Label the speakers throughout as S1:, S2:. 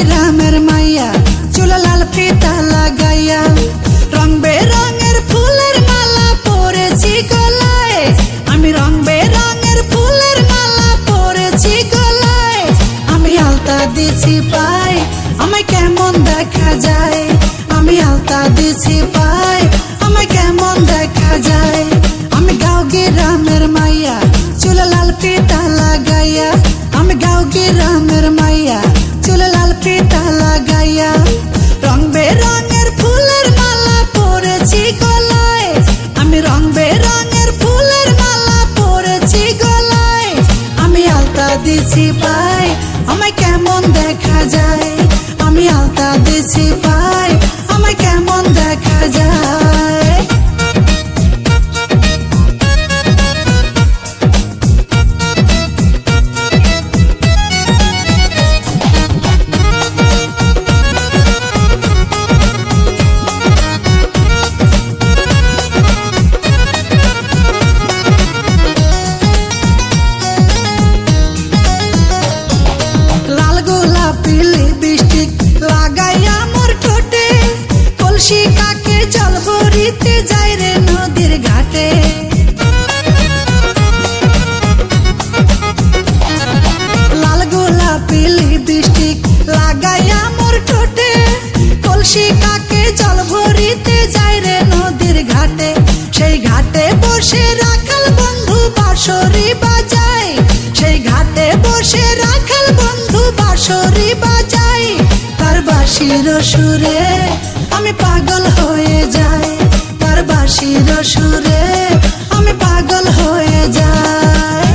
S1: গ্রামের মাইয়া চুলে লাল ফিতা লাগাইয়া রং বেরঙের ফুলের মালা পরেছি গলায় আমি রং বেরঙের ফুলের মালা পরেছি গলায় আমি আলতা দিছি পাই আমায় কেমন দেখা যায় আমি আলতা দিছি পাই আমায় কেমন দেখা যায় আমি গাঁও গ্রামের মাইয়া চুলে লাল ফিতা লাগাইয়া আমি গাঁও গ্রামের মাইয়া চুলে লাল ফিতা লাগাইয়া রং বেরঙের ফুলের মালা পরেছি গলায় আমি রং বেরঙের ফুলের মালা পরেছি গলায় আমি আলতা দিছি পাই আমায় কেমন দেখা যায় আমি আলতা দিছি পাই আমায় কেমন দেখা যায় লাগাইয়া মোর ঠোঁটে কলসি কাকে জল ভরিতে যাই রে নদীর ঘাটে লাল গোলাপি লিপস্টিক লাগাইয়া মোর ঠোঁটে কলসি কাকে জল ভরিতে যাই রে নদীর ঘাটে সেই ঘাটে বসে রাখাল বন্ধু বাঁশরি বাজায় সেই ঘাটে বসে রাখাল বন্ধু বাঁশরি বাজায় তার বাঁশির সুরে আমি পাগল হয়ে যাই তার বাঁশির সুরে আমি পাগল হয়ে যাই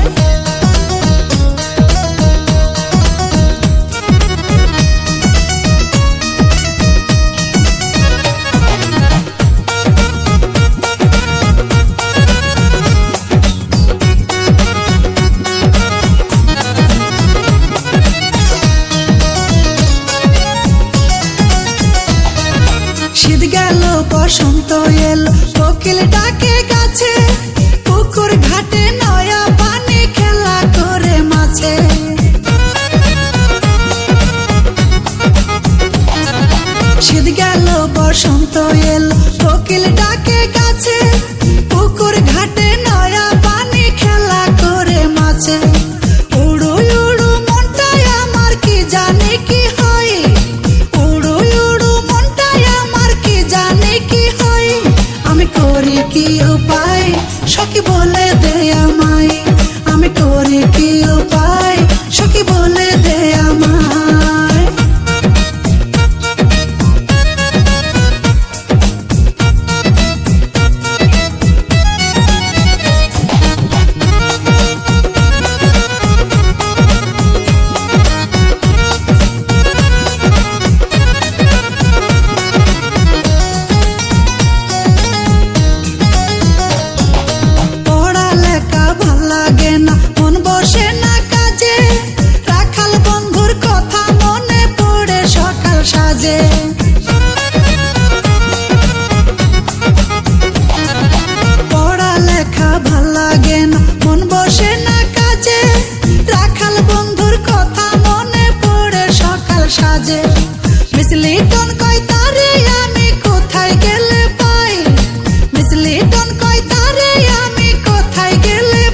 S1: শীত গেল বসন্ত এলো কোকিল ডাকে গাছে পুকুর ঘাটে নয়া পানি খেলা করে মাছে শীত গেল বসন্ত এলো কোকিল ডাকে গাছে পুকুর ঘাটে নয়া পানি খেলা করে মাছে উড়ু উড়ু মনটাই আমার কি জানে কি হয় উড়ু উড়ু মনটাই আমার কি জানে কি হয় আমি করি কি উপায় সখী বলে দে আমায় আমি করি কি উপায় সখী বলে দে আমায় সাজে